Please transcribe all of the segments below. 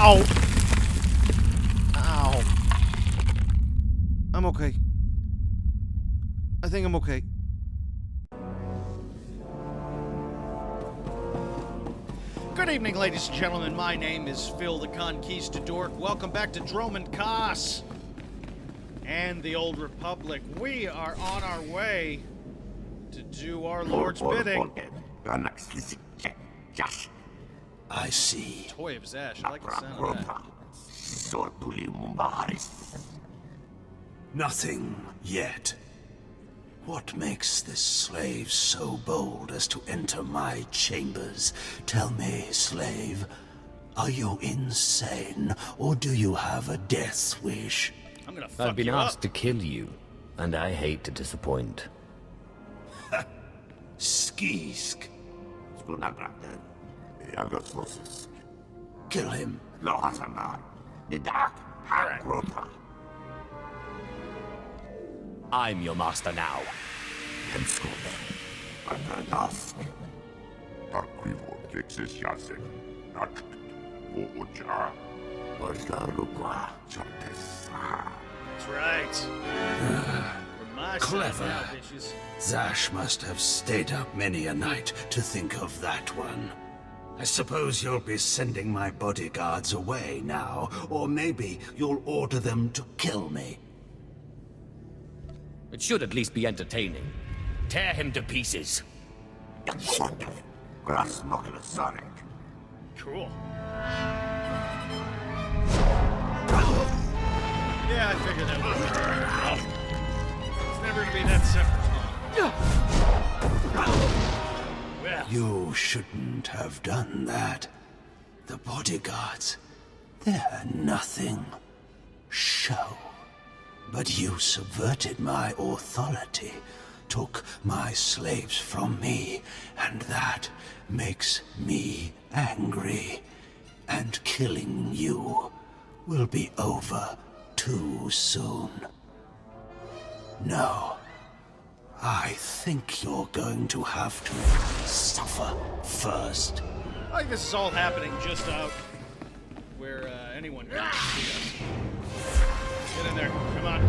Ow! Ow. I'm okay. I think I'm okay. Good evening, ladies and gentlemen. My name is Phil the Conquistadork. Welcome back to Dromund Kaas and the Old Republic. We are on our way to do our Lord's bidding. I see. Toy of Zash. I like the sound of that. Nothing yet. What makes this slave so bold as to enter my chambers? Tell me, slave, are you insane, or do you have a death wish? I'm gonna fuck I've been you asked up. to kill you, and I hate to disappoint. Skisk. Kill him. I'm your master now. That's right. For my Clever. side now, bitches. Zash must have stayed up many a night to think of that one. I suppose you'll be sending my bodyguards away now, or maybe you'll order them to kill me. It should at least be entertaining. Tear him to pieces. Cool. Yeah, I figured that would. It's never gonna be that simple. Well, You shouldn't have done that. The bodyguards, they're nothing. Show. But you subverted my authority, took my slaves from me, and that makes me angry. And killing you will be over too soon. No. I think you're going to have to suffer first. I think this is all happening just out where anyone can see us. Get in there. Come on.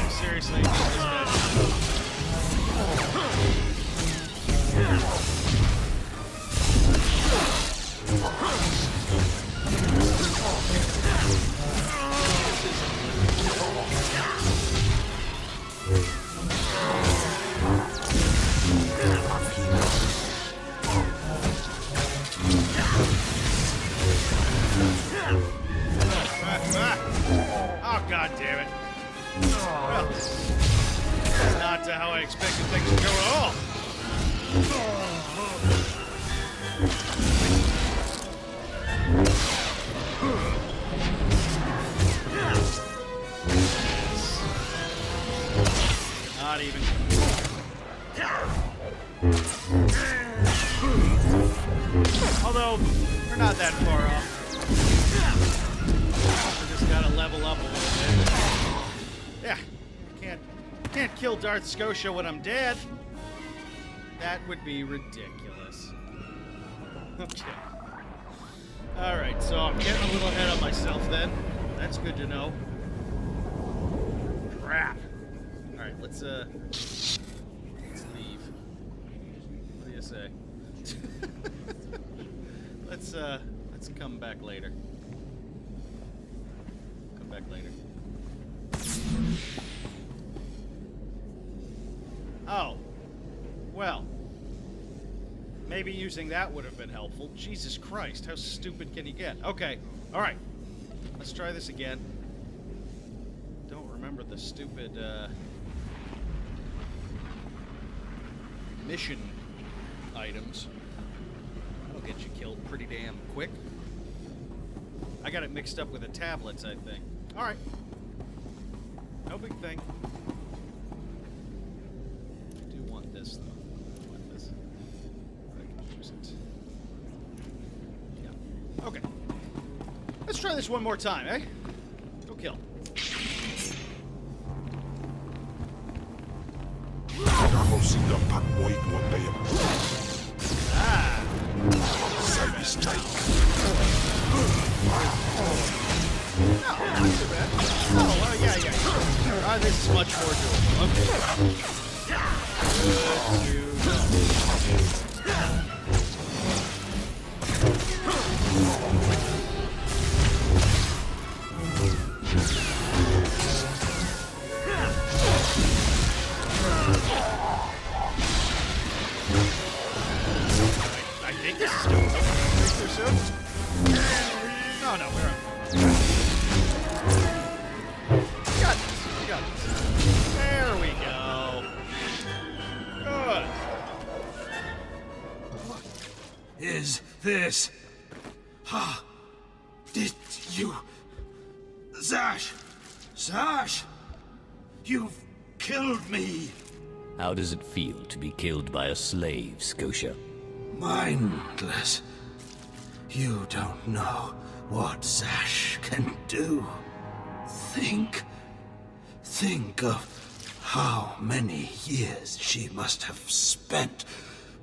Seriously, this guy. Oh, God damn it. Well, that's not how I expected things to go at all. Not even. Although, we're not that far off. We just gotta level up a little bit. Yeah, can't kill Darth Scotia when I'm dead. That would be ridiculous. Okay. Alright, so I'm getting a little ahead of myself then. That's good to know. Crap. Alright, let's leave. What do you say? Let's come back later. Come back later. Oh. Well. Maybe using that would have been helpful. Jesus Christ, how stupid can you get? Okay. Alright. Let's try this again. Don't remember the stupid, mission items. That'll get you killed pretty damn quick. I got it mixed up with the tablets, I think. Alright. No big thing. I do want this, though. I want this. I can use it. Yeah. Okay. Let's try this one more time, eh? Go kill. mistake. No, not too bad. Oh, well, yeah. This is much more doable. Okay. Good to know. I think this is doable. Think so soon? Oh, no, we're on. Got this. We got this. There we go. Good. What is this? Ha! Did you... Zash! Zash! You've killed me! How does it feel to be killed by a slave, Scotia? Mindless. You don't know what Zash can do. Think of how many years she must have spent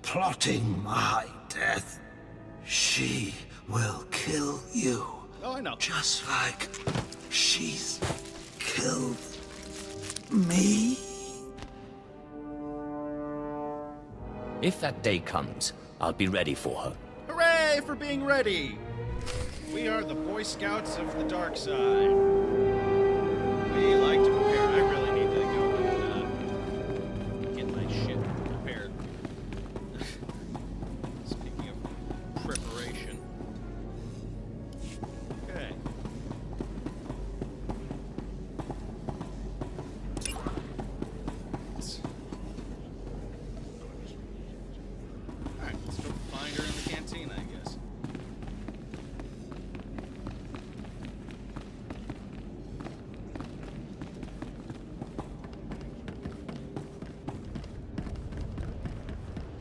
plotting my death. She will kill you. Oh, I know. Just like she's killed me. If that day comes, I'll be ready for her. Hooray for being ready! We are the Boy Scouts of the dark side. We like to prepare. I really need to go and get my shit prepared. Speaking of preparation. Okay. Alright, let's go find her in the cantina, I guess.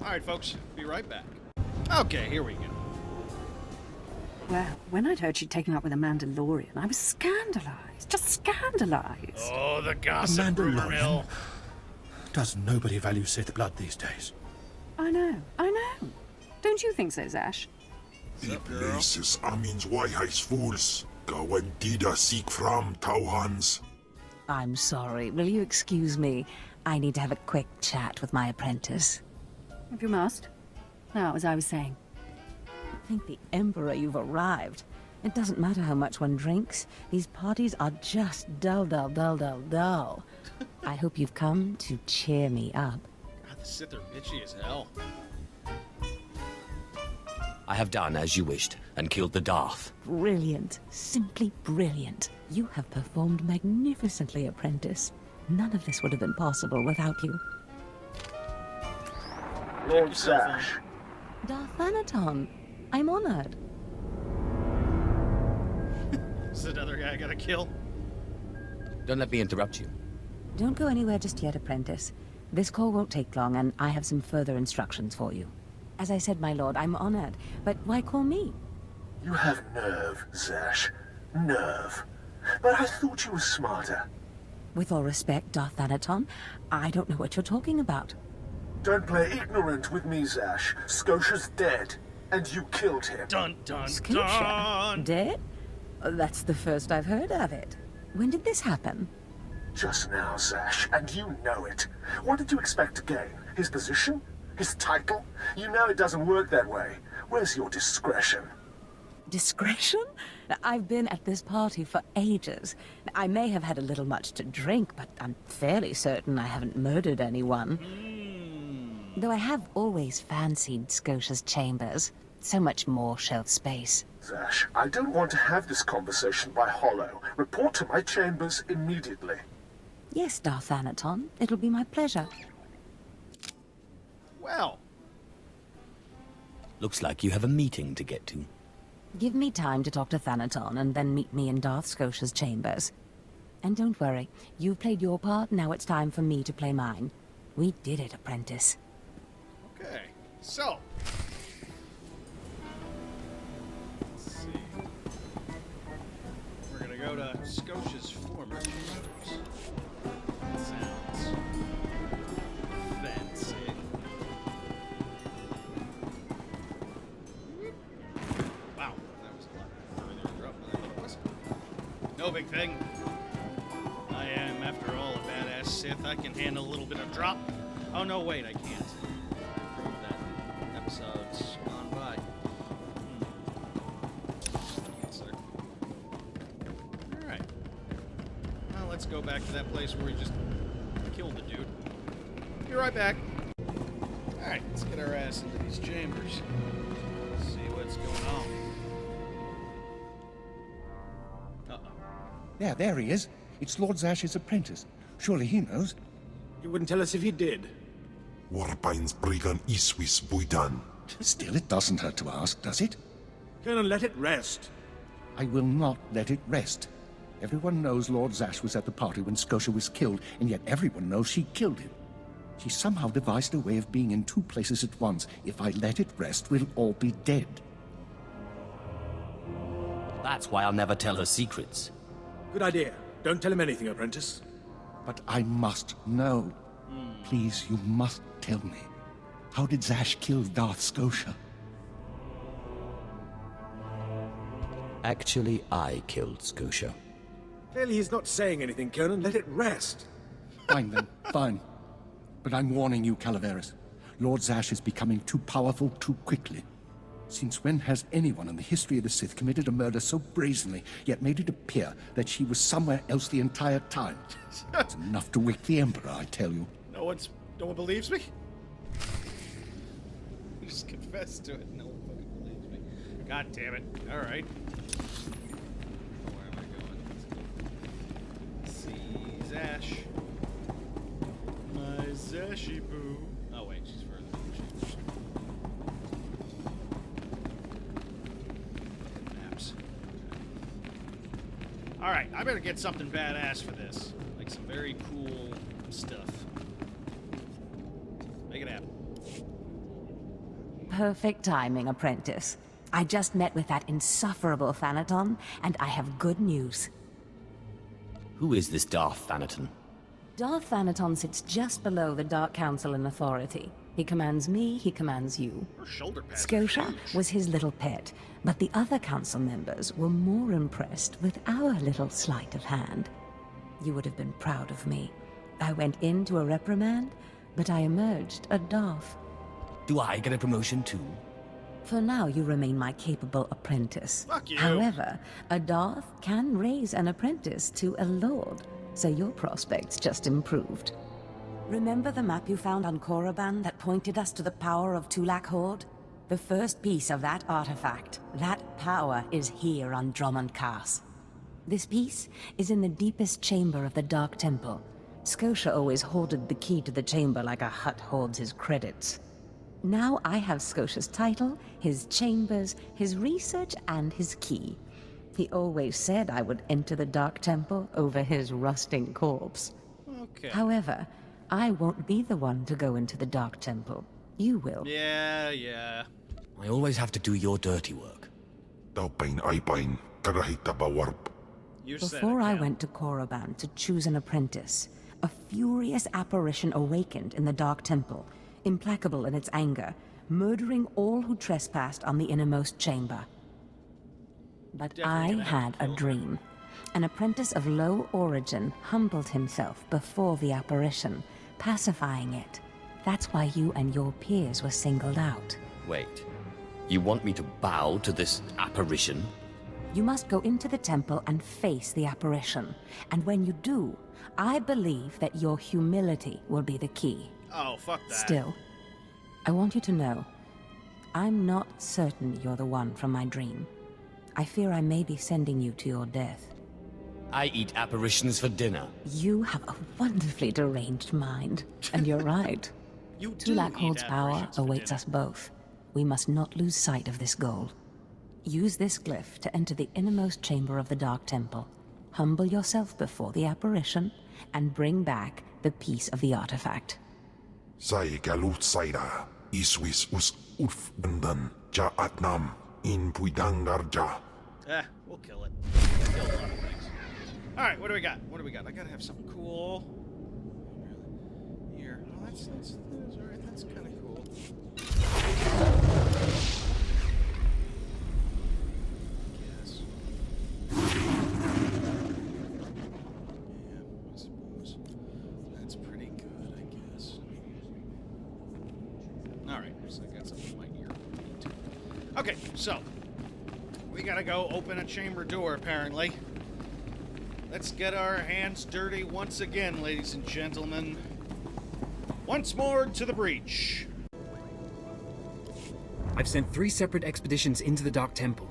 Alright, folks, be right back. Okay, here we go. Well, when I'd heard she'd taken up with a Mandalorian, I was scandalized. Just scandalized. Oh, the gossip rumor mill. Does nobody value Sith blood these days? I know. Don't you think so, Zash? Die places Amin's Wijheidsvoels. Gawen Dida seek from Tauhans. I'm sorry. Will you excuse me? I need to have a quick chat with my apprentice. If you must. Now, as I was saying. Thank the Emperor you've arrived. It doesn't matter how much one drinks. These parties are just dull. I hope you've come to cheer me up. God, the Sith are bitchy as hell. I have done as you wished and killed the Darth. Brilliant. Simply brilliant. You have performed magnificently, apprentice. None of this would have been possible without you. Lord Zash. Darth Anaton, I'm honored. This is another guy I gotta kill. Don't let me interrupt you. Don't go anywhere just yet, apprentice. This call won't take long, and I have some further instructions for you. As I said, my lord, I'm honored, but why call me? You have nerve, Zash. Nerve. But I thought you were smarter. With all respect, Darth Anaton, I don't know what you're talking about. Don't play ignorant with me, Zash. Scotia's dead, and you killed him. Dun dun Scotia? dun! Dead? That's the first I've heard of it. When did this happen? Just now, Zash, and you know it. What did you expect to gain? His position? His title? You know it doesn't work that way. Where's your discretion? Discretion? I've been at this party for ages. I may have had a little much to drink, but I'm fairly certain I haven't murdered anyone. Though I have always fancied Scotia's chambers. So much more shelf space. Zash, I don't want to have this conversation by hollow. Report to my chambers immediately. Yes, Darth Anaton. It'll be my pleasure. Well, Looks like you have a meeting to get to. Give me time to talk to Thanaton, and then meet me in Darth Scotia's chambers. And don't worry, you've played your part, now it's time for me to play mine. We did it, apprentice. okay. So, let's see. We're gonna go to Scotia's former chambers. That sounds fancy. No big thing. I am, after all, a badass Sith. I can handle a little bit of drop. Oh, no, wait, I can't. I proved that episode's gone by. Yes, sir. Alright. Well, let's go back to that place where we just killed the dude. Be right back. Alright, let's get our ass into these chambers. See what's going on. Uh-oh. Yeah, there he is. It's Lord Zash's apprentice. Surely he knows. You wouldn't tell us if he did. Warpain's Brigan Iswis Buidan. Still, it doesn't hurt to ask, does it? Colonel, let it rest. I will not let it rest. Everyone knows Lord Zash was at the party when Scotia was killed, and yet everyone knows she killed him. She somehow devised a way of being in two places at once. If I let it rest, we'll all be dead. That's why I'll never tell her secrets. Good idea. Don't tell him anything, apprentice. But I must know. Please, you must tell me. How did Zash kill Darth Scotia? Actually, I killed Scotia. Clearly he's not saying anything, Colonel. Let it rest. Fine then, fine. But I'm warning you, Calaveras. Lord Zash is becoming too powerful too quickly. Since when has anyone in the history of the Sith committed a murder so brazenly, yet made it appear that she was somewhere else the entire time? It's enough to wake the Emperor, I tell you. No one believes me? I just confessed to it. No one fucking believes me. God damn it. Alright. Where am I going? Let's see. Zash. My Zashy boo. Oh wait, she's further than she is. Maps. Alright, I better get something badass for this. Like some very cool stuff. Make it happen. Perfect timing, apprentice. I just met with that insufferable Thanaton, and I have good news. Who is this Darth Thanaton? Darth Thanaton sits just below the Dark Council in authority. He commands me, he commands you. Her shoulder pads are Scotia huge. was his little pet, but the other council members were more impressed with our little sleight of hand. You would have been proud of me. I went into a reprimand, but I emerged a Darth. Do I get a promotion too? For now, you remain my capable apprentice. Fuck you. However, a Darth can raise an apprentice to a lord, so your prospects just improved. Remember the map you found on Korriban that pointed us to the power of Tulak Horde? The first piece of that artifact, that power, is here on Drummond Cass. This piece is in the deepest chamber of the Dark Temple. Scotia always hoarded the key to the chamber like a Hutt hoards his credits. Now I have Scotia's title, his chambers, his research, and his key. He always said I would enter the Dark Temple over his rusting corpse. Okay. However, I won't be the one to go into the Dark Temple. You will. Yeah. I always have to do your dirty work. Taupain aipain, karahita bawarp. You said Before it, I Cal. went to Korriban to choose an apprentice, a furious apparition awakened in the Dark Temple, implacable in its anger, murdering all who trespassed on the innermost chamber. But Definitely I gonna have had to a kill her. dream. An apprentice of low origin humbled himself before the apparition, pacifying it. That's why you and your peers were singled out. Wait. You want me to bow to this apparition? You must go into the temple and face the apparition. And when you do, I believe that your humility will be the key. Oh, fuck that. Still, I want you to know, I'm not certain you're the one from my dream. I fear I may be sending you to your death. I eat apparitions for dinner. You have a wonderfully deranged mind, and you're right. You do Tulak eat Horde's power apparitions for awaits dinner. us both. We must not lose sight of this goal. Use this glyph to enter the innermost chamber of the Dark Temple. Humble yourself before the apparition, and bring back the piece of the artifact. Sai galut saira, iswis us ulf bandan, ja atnam, in puidangarja. We'll kill it. Kill a lot of things. Alright, what do we got? I gotta have something cool. Here. Oh, that's alright, that's kinda cool. Yes. Alright, so I got something in my ear. Okay, so we gotta go open a chamber door, apparently. Let's get our hands dirty once again, ladies and gentlemen. Once more to the breach. I've sent 3 separate expeditions into the Dark Temple.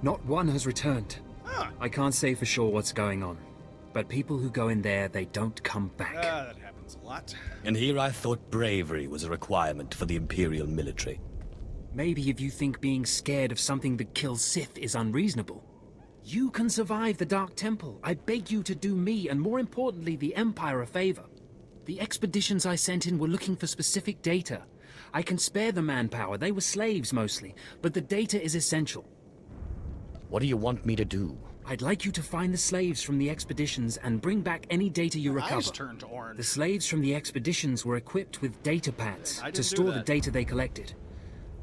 Not one has returned. Huh. I can't say for sure what's going on, but people who go in there, they don't come back. That happens a lot. And here I thought bravery was a requirement for the Imperial military. Maybe if you think being scared of something that kills Sith is unreasonable. You can survive the Dark Temple. I beg you to do me, and more importantly, the Empire a favor. The expeditions I sent in were looking for specific data. I can spare the manpower, they were slaves mostly, but the data is essential. What do you want me to do? I'd like you to find the slaves from the expeditions and bring back any data you recover. Eyes turned orange. The slaves from the expeditions were equipped with data pads I didn't to do store the that. data they collected.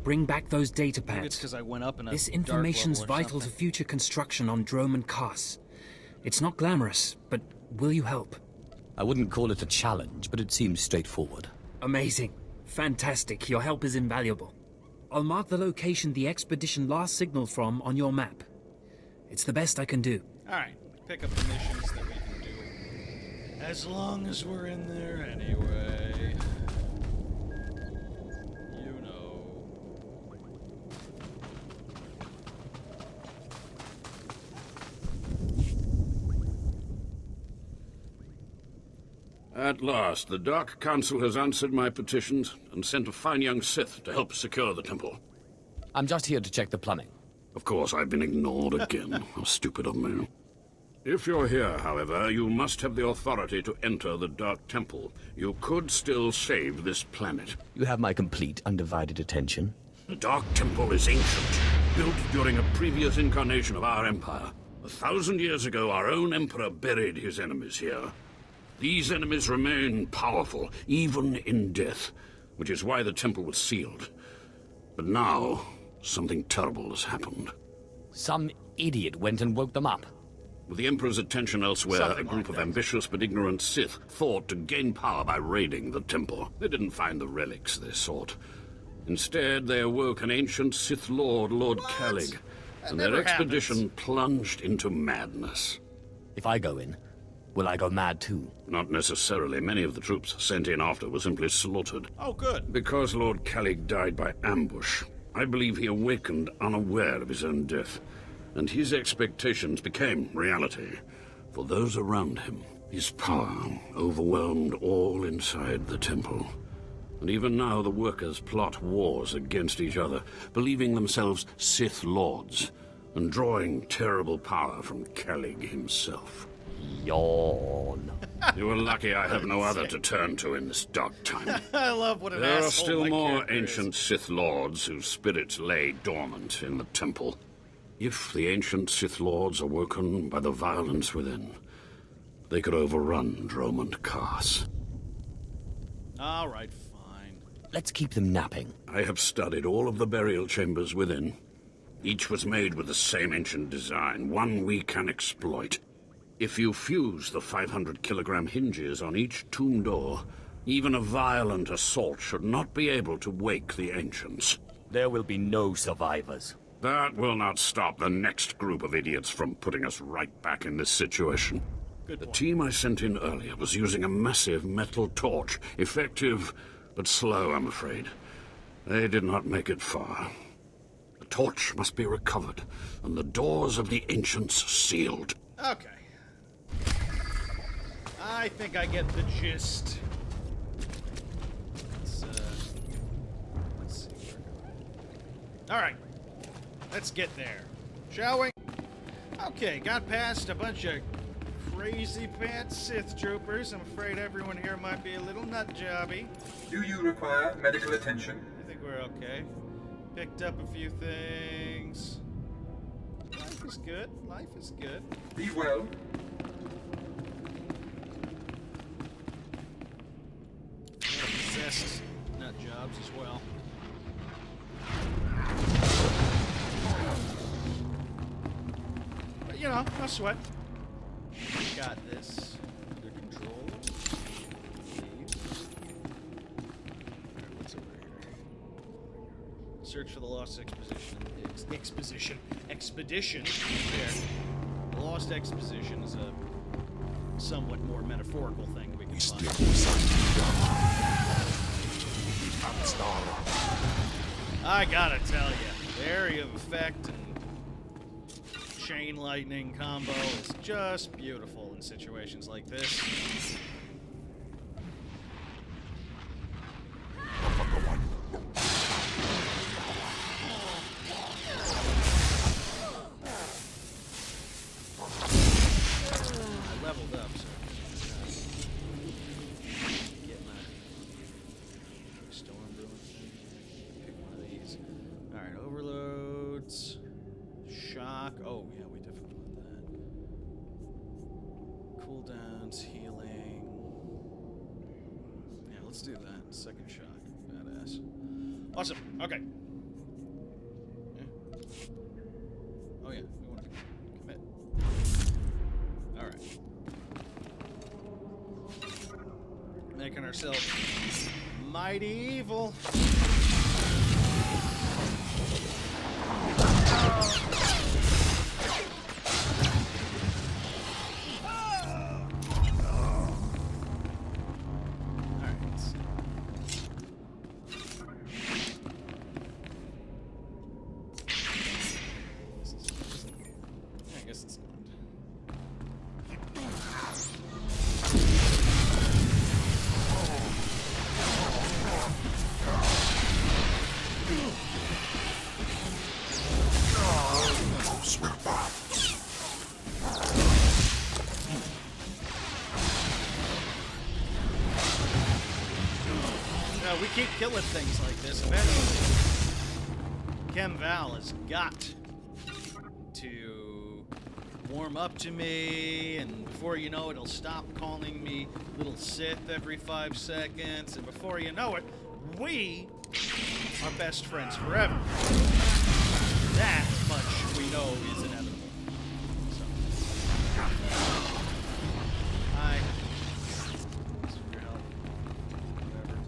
Bring back those data Maybe it's pads. because I went up in a This dark information's level or vital to something. future construction on Drome and Kars. It's not glamorous, but will you help? I wouldn't call it a challenge, but it seems straightforward. Amazing. Fantastic. Your help is invaluable. I'll mark the location the expedition last signaled from on your map. It's the best I can do. Alright, pick up the missions that we can do. As long as we're in there anyway. You know. At last, the Dark Council has answered my petitions and sent a fine young Sith to help secure the temple. I'm just here to check the plumbing. Of course, I've been ignored again. How stupid of me. If you're here, however, you must have the authority to enter the Dark Temple. You could still save this planet. You have my complete, undivided attention. The Dark Temple is ancient, built during a previous incarnation of our empire. 1,000 years ago, our own emperor buried his enemies here. These enemies remain powerful, even in death, which is why the temple was sealed. But now, something terrible has happened. Some idiot went and woke them up. With the Emperor's attention elsewhere, Something a group like of that. ambitious but ignorant Sith thought to gain power by raiding the temple. They didn't find the relics they sought. Instead, they awoke an ancient Sith Lord, Lord Kellig, and their never expedition plunged into madness. If I go in, will I go mad too? Not necessarily. Many of the troops sent in after were simply slaughtered. Oh, good. Because Lord Kellig died by ambush, I believe he awakened unaware of his own death, and his expectations became reality for those around him. His power overwhelmed all inside the temple. And even now the workers plot wars against each other, believing themselves Sith Lords, and drawing terrible power from Kellig himself. Yawn. You are lucky I have no other to turn to in this dark time. I love what an There asshole are still my more character is. ancient Sith Lords whose spirits lay dormant in the temple. If the ancient Sith Lords are woken by the violence within, they could overrun Drome and Kars. All right, fine. Let's keep them napping. I have studied all of the burial chambers within. Each was made with the same ancient design, one we can exploit. If you fuse the 500-kilogram hinges on each tomb door, even a violent assault should not be able to wake the ancients. There will be no survivors. That will not stop the next group of idiots from putting us right back in this situation. Good The point. team I sent in earlier was using a massive metal torch. Effective, but slow, I'm afraid. They did not make it far. The torch must be recovered, and the doors of the ancients sealed. Okay. I think I get the gist. Let's see where we're going. All right. Let's get there, shall we? Okay, got past a bunch of crazy pants Sith troopers. I'm afraid everyone here might be a little nut jobby. Do you require medical attention? I think we're okay. Picked up a few things. Life is good. Life is good. Be well. Possessed nut jobs as well. But you know, no sweat. We got this under control. Please. Alright, what's over here? Search for the lost expedition. There. The lost exposition is a somewhat more metaphorical thing we can find. I gotta tell you, the area of effect and chain lightning combo is just beautiful in situations like this. I leveled up, so get my storm doing thing. Pick one of these. Alright, overloads. Shock. Oh, yeah, we definitely want that. Cooldowns, healing. Yeah, let's do that. Second shock. Badass. Awesome. Okay. Yeah. Oh, yeah. We want to commit. Alright. Making ourselves mighty evil. We keep killing things like this. Eventually, Chem Val has got to warm up to me, and before you know it, he'll stop calling me little Sith every 5 seconds, and before you know it, we are best friends forever. That much we know is inevitable. So, hi. Thanks for your help. Whatever.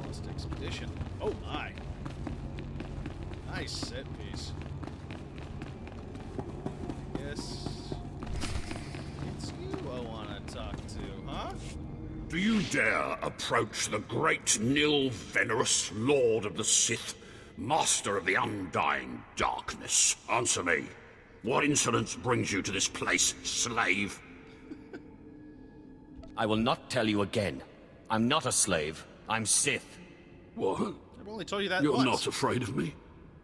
Lost expedition. Oh my. Nice set piece. Yes. It's you I want to talk to, huh? Do you dare approach the great Nil Venerus, Lord of the Sith, Master of the Undying Darkness? Answer me. What insolence brings you to this place, slave? I will not tell you again. I'm not a slave. I'm Sith. What? I've only told you that You're once. not afraid of me?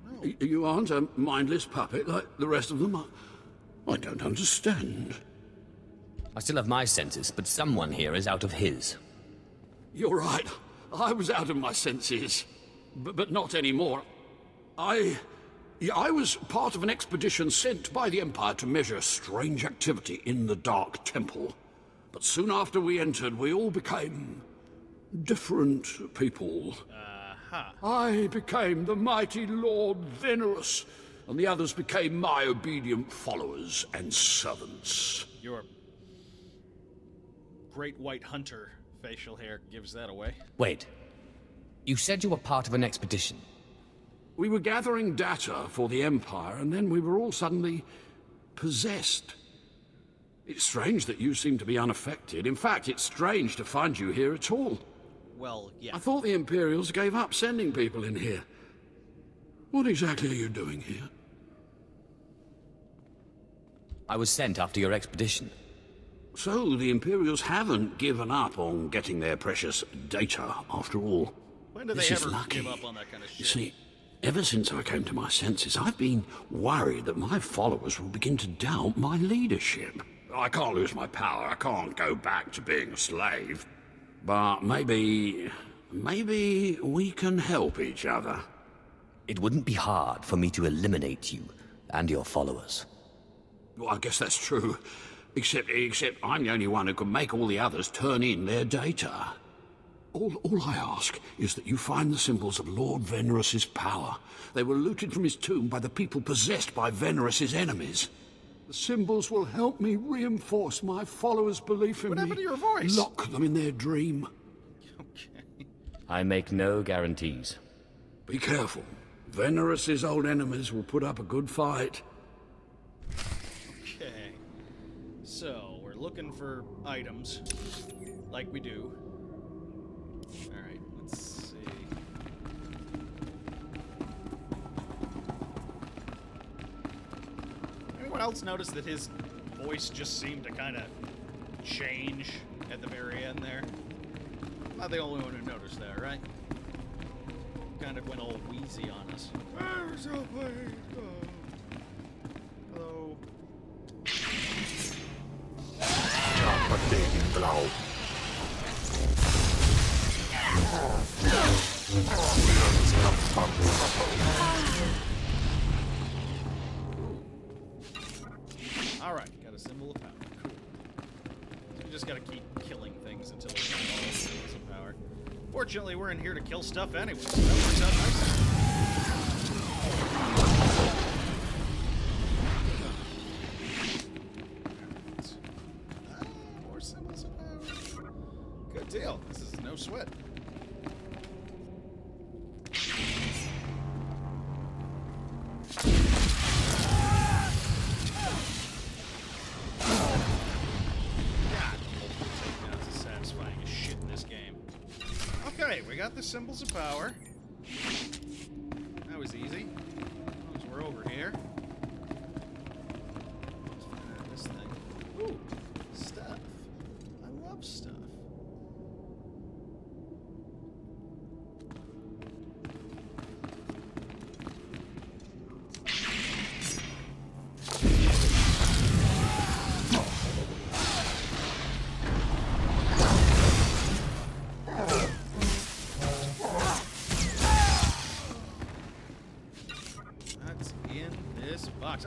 No. You aren't a mindless puppet like the rest of them? I don't understand. I still have my senses, but someone here is out of his. You're right. I was out of my senses. But not anymore. I was part of an expedition sent by the Empire to measure strange activity in the Dark Temple. But soon after we entered, we all became different people. I became the mighty Lord Venerus, and the others became my obedient followers and servants. Your great white hunter facial hair gives that away. Wait. You said you were part of an expedition. We were gathering data for the Empire, and then we were all suddenly possessed. It's strange that you seem to be unaffected. In fact, it's strange to find you here at all. Well, yeah. I thought the Imperials gave up sending people in here. What exactly are you doing here? I was sent after your expedition. So, the Imperials haven't given up on getting their precious data, after all. When do they This is ever lucky. give up on that kind of shit? You see, ever since I came to my senses, I've been worried that my followers will begin to doubt my leadership. I can't lose my power. I can't go back to being a slave. But maybe we can help each other. It wouldn't be hard for me to eliminate you and your followers. Well, I guess that's true. Except I'm the only one who can make all the others turn in their data. All I ask is that you find the symbols of Lord Venerus's power. They were looted from his tomb by the people possessed by Venerus's enemies. The symbols will help me reinforce my followers' belief in me. What happened to your voice? Lock them in their dream. Okay. I make no guarantees. Be careful. Venerous's old enemies will put up a good fight. Okay. So, we're looking for items, like we do. Alright, let's see. Anyone else notice that his voice just seemed to kind of change at the very end there? I'm not the only one who noticed that, right? Kind of went all wheezy on us. Hello. Alright, got a symbol of power. Cool. So we just gotta keep killing things until we get all the symbols of power. Fortunately, we're in here to kill stuff anyway, so that works out nicely. More symbols of power. Good deal. This is no sweat. Okay, we got the symbols of power. That was easy. As long as we're over here. Let's find out this thing. Ooh, stuff. I love stuff.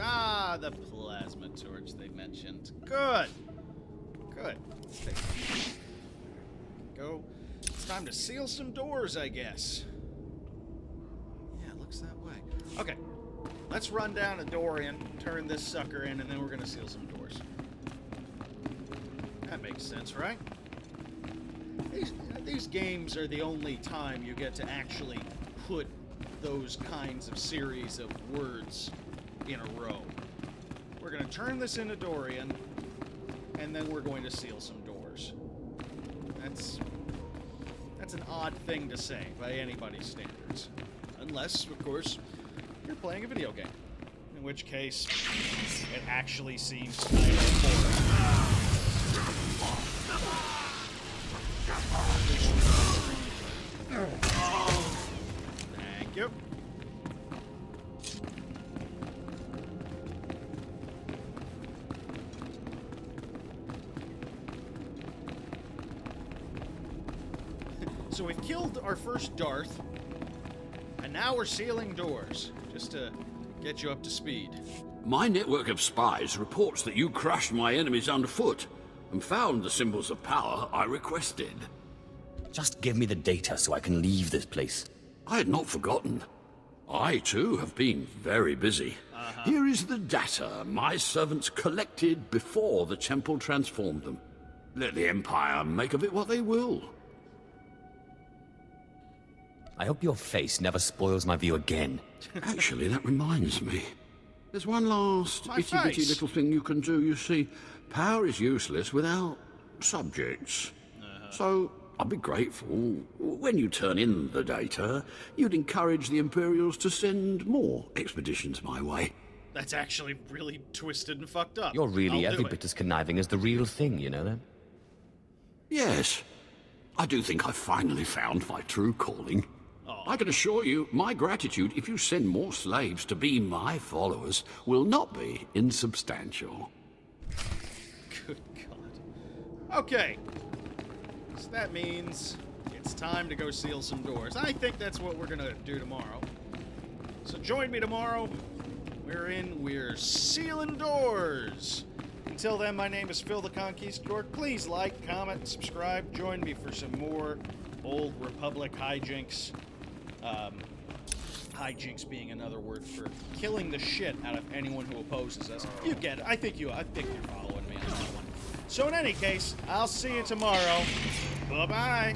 Ah, the plasma torch they mentioned. Good. Good. Let's take it. Go. It's time to seal some doors, I guess. Yeah, it looks that way. Okay. Let's run down a door in, turn this sucker in, and then we're gonna seal some doors. That makes sense, right? These games are the only time you get to actually put those kinds of series of words in a row. We're going to turn this into Dorian, and then we're going to seal some doors. That's an odd thing to say by anybody's standards. Unless, of course, you're playing a video game. In which case, it actually seems kind of boring. Thank you. So we've killed our first Darth, and now we're sealing doors, just to get you up to speed. My network of spies reports that you crushed my enemies underfoot and found the symbols of power I requested. Just give me the data so I can leave this place. I had not forgotten. I, too, have been very busy. Here is the data my servants collected before the temple transformed them. Let the Empire make of it what they will. I hope your face never spoils my view again. Actually, that reminds me. There's one last itty-bitty little thing you can do, you see. Power is useless without subjects. So, I'd be grateful, when you turn in the data, you'd encourage the Imperials to send more expeditions my way. That's actually really twisted and fucked up. You're really every bit as conniving as the real thing, you know that? Yes. I do think I've finally found my true calling. I can assure you, my gratitude if you send more slaves to be my followers will not be insubstantial. Good God. Okay. So that means it's time to go seal some doors. I think that's what we're gonna do tomorrow. So join me tomorrow. We're sealing doors. Until then, my name is Phil the Conquistadork. Please like, comment, subscribe. Join me for some more Old Republic hijinks. Hijinks being another word for killing the shit out of anyone who opposes us. You get it. I think you're following me on that one. So in any case, I'll see you tomorrow. Bye-bye.